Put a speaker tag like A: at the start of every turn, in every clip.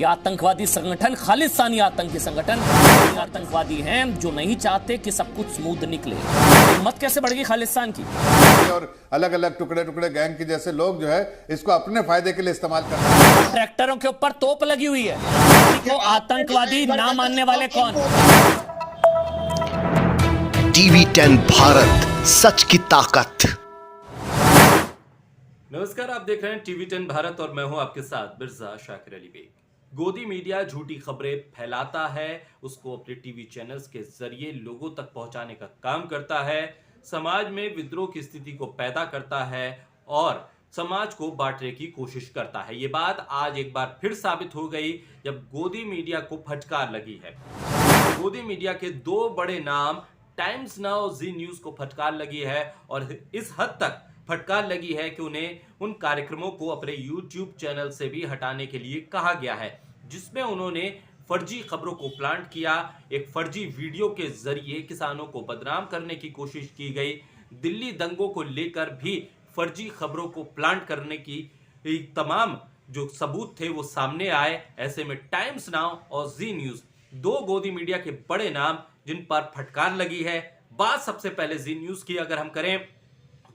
A: ये आतंकवादी संगठन खालिस्तानी आतंकी संगठन आतंकवादी हैं जो नहीं चाहते कि सब कुछ स्मूथ निकले। हिम्मत कैसे बढ़ गई खालिस्तान की,
B: और अलग अलग टुकड़े टुकड़े गैंग के जैसे लोग जो है इसको अपने फायदे के लिए इस्तेमाल कर रहे हैं।
A: ट्रैक्टरों के ऊपर तोप लगी हुई है, तो आतंकवादी ना मानने वाले कौन?
C: टीवी 10 भारत, सच की ताकत।
D: नमस्कार, आप देख रहे हैं टीवी 10 भारत और मैं हूं आपके साथ मिर्जा शाकिर अली बेग। गोदी मीडिया झूठी खबरें फैलाता है, उसको अपने टीवी चैनल्स के जरिए लोगों तक पहुंचाने का काम करता है, समाज में विद्रोह की स्थिति को पैदा करता है और समाज को बांटने की कोशिश करता है। ये बात आज एक बार फिर साबित हो गई जब गोदी मीडिया को फटकार लगी है। गोदी मीडिया के दो बड़े नाम टाइम्स नाउ, जी न्यूज को फटकार लगी है और इस हद तक फटकार लगी है कि उन्हें उन कार्यक्रमों को अपने YouTube चैनल से भी हटाने के लिए कहा गया है, जिसमें उन्होंने फर्जी खबरों को प्लांट किया। एक फर्जी वीडियो के जरिए किसानों को बदनाम करने की कोशिश की गई। दिल्ली दंगों को लेकर भी फर्जी खबरों को प्लांट करने की तमाम जो सबूत थे वो सामने आए। ऐसे में टाइम्स नाउ और जी न्यूज, दो गोदी मीडिया के बड़े नाम जिन पर फटकार लगी है। बात सबसे पहले जी न्यूज की अगर हम करें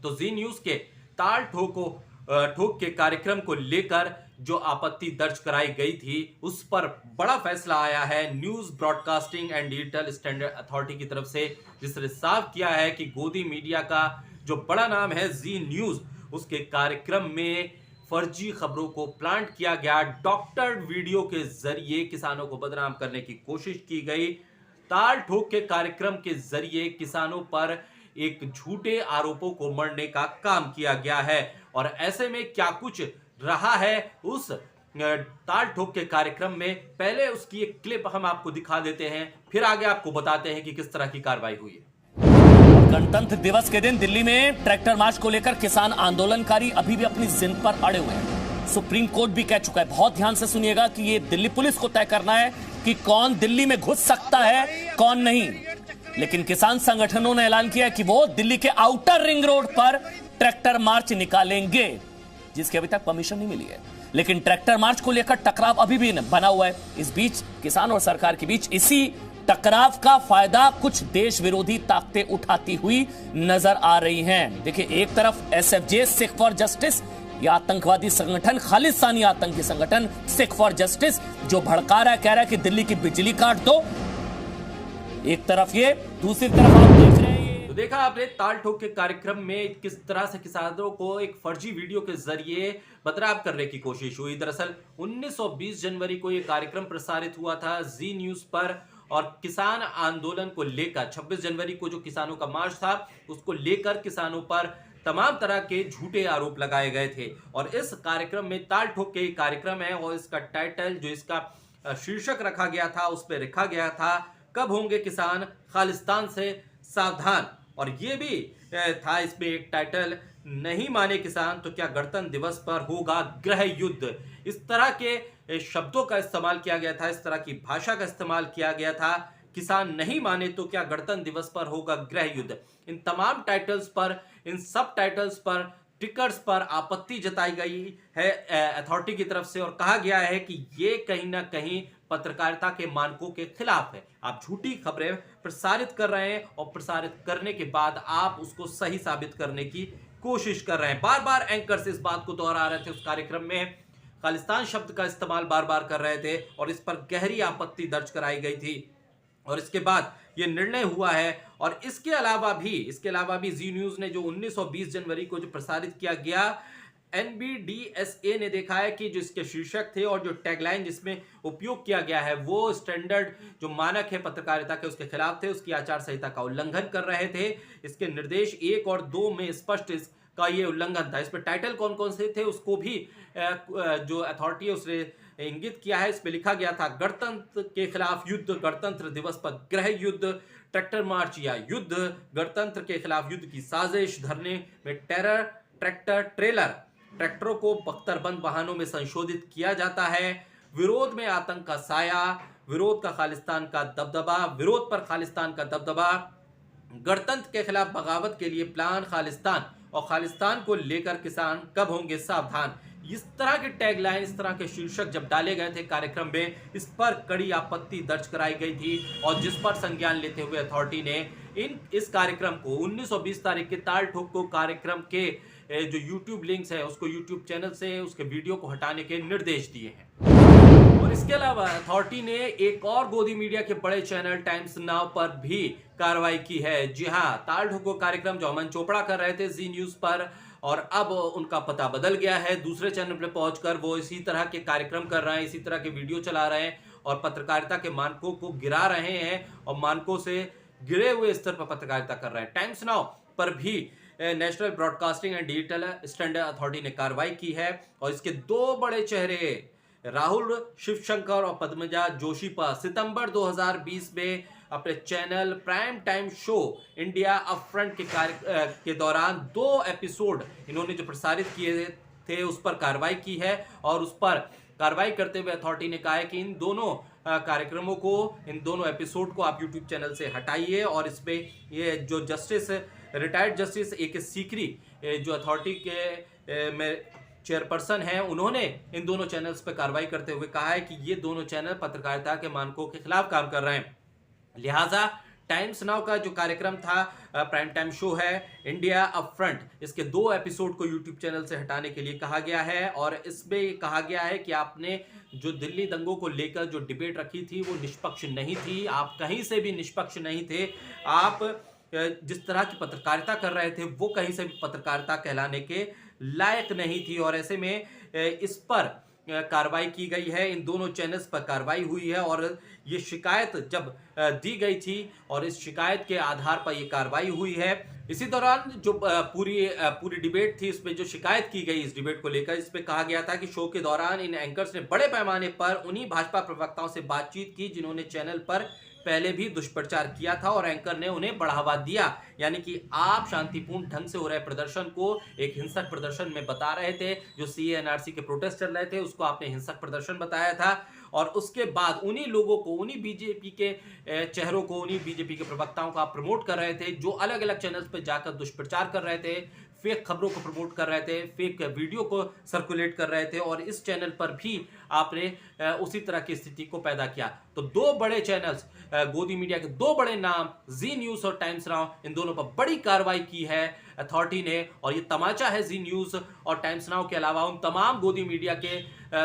D: तो जी न्यूज के ताल ठोक के कार्यक्रम को लेकर जो आपत्ति दर्ज कराई गई थी उस पर बड़ा फैसला आया है news broadcasting and digital standard authority की तरफ से, जिसने साफ किया है कि गोदी मीडिया का जो बड़ा नाम है जी न्यूज, उसके कार्यक्रम में फर्जी खबरों को प्लांट किया गया। डॉक्टर्ड वीडियो के जरिए किसानों को बदनाम करने की कोशिश की गई। ताल ठोक के कार्यक्रम के जरिए किसानों पर एक झूठे आरोपों को मढ़ने का काम किया गया है। और ऐसे में क्या कुछ रहा है उस ताल ठोक के कार्यक्रम में, पहले उसकी एक क्लिप हम आपको दिखा देते हैं, फिर आगे आपको बताते हैं कि किस तरह की कार्रवाई हुई है।
A: गणतंत्र दिवस के दिन दिल्ली में ट्रैक्टर मार्च को लेकर किसान आंदोलनकारी अभी भी अपनी जिद पर अड़े हुए हैं। सुप्रीम कोर्ट भी कह चुका है, बहुत ध्यान से सुनिएगा, कि ये दिल्ली पुलिस को तय करना है कि कौन दिल्ली में घुस सकता है कौन नहीं। लेकिन किसान संगठनों ने ऐलान किया कि वो दिल्ली के आउटर रिंग रोड पर ट्रैक्टर मार्च निकालेंगे, जिसकी अभी तक परमिशन नहीं मिली है। लेकिन ट्रैक्टर मार्च को लेकर टकराव अभी भी बना हुआ है। इस बीच किसान और सरकार के बीच इसी टकराव का फायदा कुछ देश विरोधी ताकतें उठाती हुई नजर आ रही हैं। देखिए, एक तरफ एसएफजे सिख फॉर जस्टिस, यह आतंकवादी संगठन खालिस्तानी आतंकी संगठन सिख फॉर जस्टिस जो भड़का रहा है, कह रहा है कि दिल्ली की बिजली काट दो। एक तरफ ये, दूसरी तरफ आप देख रहे हैं।
D: तो देखा आपने ताल ठोक के कार्यक्रम में किस तरह से किसानों को एक फर्जी वीडियो के जरिए बदनाम करने की कोशिश हुई। दरअसल 19-20 जनवरी को यह कार्यक्रम प्रसारित हुआ था जी न्यूज पर और किसान आंदोलन को लेकर 26 जनवरी को जो किसानों का मार्च था उसको लेकर किसानों पर तमाम तरह के झूठे आरोप लगाए गए थे। और इस कार्यक्रम में ताल ठोक के कार्यक्रम है और इसका टाइटल जो इसका शीर्षक रखा गया था उस पर लिखा गया था, कब होंगे किसान खालिस्तान से सावधान। और ये भी था इसमें एक टाइटल, नहीं माने किसान तो क्या गणतंत्र दिवस पर होगा गृह युद्ध। इस तरह के शब्दों का इस्तेमाल किया गया था, इस तरह की भाषा का इस्तेमाल किया गया था। किसान नहीं माने तो क्या गणतंत्र दिवस पर होगा गृह युद्ध। इन तमाम टाइटल्स पर, इन सब टाइटल्स पर, टिकट्स पर आपत्ति जताई गई है अथॉरिटी की तरफ से और कहा गया है कि ये कहीं ना कहीं पत्रकारिता के मानकों के खिलाफ है। आप झूठी खबरें प्रसारित कर रहे हैं और प्रसारित करने के बाद आप उसको सही साबित करने की कोशिश कर रहे हैं। बार बार एंकर्स इस बात को दोहरा रहे थे, उस कार्यक्रम में खालिस्तान शब्द का इस्तेमाल बार बार कर रहे थे और इस पर गहरी आपत्ति दर्ज कराई गई थी। और इसके बाद ये निर्णय हुआ है। और इसके अलावा भी जी न्यूज ने जो 19 और 20 जनवरी को जो प्रसारित किया गया, NBDSA ने देखा है कि जो इसके शीर्षक थे और जो टैगलाइन जिसमें उपयोग किया गया है वो स्टैंडर्ड जो मानक है पत्रकारिता के उसके खिलाफ थे, उसकी आचार संहिता का उल्लंघन कर रहे थे। इसके निर्देश 1 और 2 में स्पष्ट इसका ये उल्लंघन था। इस पर टाइटल कौन कौन से थे उसको भी जो अथॉरिटी है उसने इंगित किया है। इस पर लिखा गया था, गणतंत्र के खिलाफ युद्ध, गणतंत्र दिवस पर गृह युद्ध, ट्रैक्टर मार्च या युद्ध, गणतंत्र के खिलाफ युद्ध की साजिश, धरने में टेरर, ट्रैक्टर ट्रेलर, ट्रैक्टरों को बख्तरबंद वाहनों में संशोधित किया जाता है, विरोध में आतंक का साया, विरोध का खालिस्तान का दबदबा, विरोध पर खालिस्तान का दबदबा, गणतंत्र के खिलाफ बगावत के लिए प्लान खालिस्तान और खालिस्तान को लेकर किसान कब होंगे सावधान। इस तरह के टैगलाइन, इस तरह के शीर्षक जब डाले गए थे कार्यक्रम में, इस पर कड़ी आपत्ति दर्ज कराई गई थी और जिस पर संज्ञान लेते हुए अथॉरिटी ने इस कार्यक्रम को 19-20 तारीख के ताल ठोक को कार्यक्रम के जो यूट्यूब लिंक्स है उसको यूट्यूब चैनल से उसके वीडियो को हटाने के निर्देश दिए हैं। और इसके अलावा अथॉरिटी ने एक और गोदी मीडिया के बड़े चैनल टाइम्स नाउ पर भी कार्रवाई की है। जी हां, ताल ठोको कार्यक्रम जो अमन चोपड़ा कर रहे थे जी न्यूज पर, और अब उनका पता बदल गया है। दूसरे चैनल पर पहुंचकर वो इसी तरह के कार्यक्रम कर रहे हैं, इसी तरह के वीडियो चला रहे हैं और पत्रकारिता के मानकों को गिरा रहे हैं और मानकों से गिरे हुए स्तर पर पत्रकारिता कर रहे हैं। टाइम्स नाउ पर भी national broadcasting and digital standard authority ने कार्रवाई की है और इसके दो बड़े चेहरे राहुल शिवशंकर और पद्मजा जोशी पर सितंबर 2020 में अपने channel prime time show India upfront के दौरान 2 एपिसोड इन्होंने जो प्रसारित किए थे उस पर कार्रवाई की है। और उस पर कार्रवाई करते हुए अथॉरिटी ने कहा है कि इन दोनों कार्यक्रमों को, इन दोनों एपिसोड को आप यूट्यूब चैनल से हटाइए। और इसमें ये जो justice, retired justice AK Sikri जो अथॉरिटी के में चेयरपर्सन हैं, उन्होंने इन दोनों चैनल्स पर कार्रवाई करते हुए कहा है कि ये दोनों चैनल पत्रकारिता के मानकों के खिलाफ काम कर रहे हैं। लिहाजा टाइम्स नाउ का जो कार्यक्रम था, प्राइम टाइम शो है इंडिया अपफ्रंट, इसके 2 एपिसोड को यूट्यूब चैनल से हटाने के लिए कहा गया है। और इसमें कहा गया है कि आपने जो दिल्ली दंगों को लेकर जो डिबेट रखी थी वो निष्पक्ष नहीं थी, आप कहीं से भी निष्पक्ष नहीं थे। आप जिस तरह की पत्रकारिता कर रहे थे वो कहीं से भी पत्रकारिता कहलाने के लायक नहीं थी। और ऐसे में इस पर कार्रवाई की गई है, इन दोनों चैनल्स पर कार्रवाई हुई है। और ये शिकायत जब दी गई थी और इस शिकायत के आधार पर ये कार्रवाई हुई है। इसी दौरान जो पूरी डिबेट थी, इसमें जो शिकायत की गई इस डिबेट को लेकर, इस पे कहा गया था कि शो के दौरान इन एंकर्स ने बड़े पैमाने पर उन्हीं भाजपा प्रवक्ताओं से बातचीत की जिन्होंने चैनल पर पहले भी दुष्प्रचार किया था और एंकर ने उन्हें बढ़ावा दिया। यानी कि आप शांतिपूर्ण ढंग से हो रहे प्रदर्शन को एक हिंसक प्रदर्शन में बता रहे थे। जो CAA NRC के प्रोटेस्ट चल रहे थे उसको आपने हिंसक प्रदर्शन बताया था। और उसके बाद उन्हीं लोगों को, उन्हीं बीजेपी के चेहरों को, उन्हीं बीजेपी के प्रवक्ताओं को आप प्रमोट कर रहे थे जो अलग अलग चैनल्स पर जाकर दुष्प्रचार कर रहे थे, फेक खबरों को प्रमोट कर रहे थे, फेक वीडियो को सर्कुलेट कर रहे थे। और इस चैनल पर भी आपने उसी तरह की स्थिति को पैदा किया। तो 2 बड़े चैनल्स, गोदी मीडिया के 2 बड़े नाम जी न्यूज और टाइम्स नाउ, इन दोनों पर बड़ी कार्रवाई की है अथॉरिटी ने। और ये तमाचा है जी न्यूज और टाइम्स नाउ के अलावा उन तमाम गोदी मीडिया के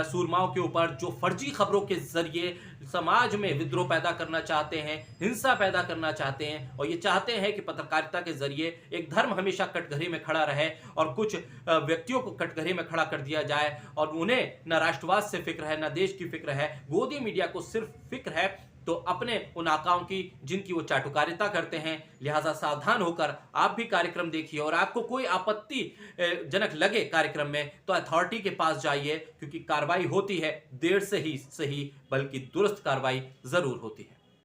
D: सूरमाओं के ऊपर जो फर्जी खबरों के जरिए समाज में विद्रोह पैदा करना चाहते हैं, हिंसा पैदा करना चाहते हैं। और ये चाहते हैं कि पत्रकारिता के जरिए एक धर्म हमेशा कटघरे में खड़ा रहे और कुछ व्यक्तियों को कटघरे में खड़ा कर दिया जाए और उन्हें न राष्ट्रवाद से फिक्र है, न देश की फिक्र है। गोदी मीडिया को सिर्फ फिक्र है तो अपने उन आकाओं की जिनकी वो चाटुकारिता करते हैं। लिहाजा सावधान होकर आप भी कार्यक्रम देखिए और आपको कोई आपत्ति जनक लगे कार्यक्रम में तो अथॉरिटी के पास जाइए, क्योंकि कार्रवाई होती है, देर से ही सही बल्कि दुरुस्त कार्रवाई जरूर होती है।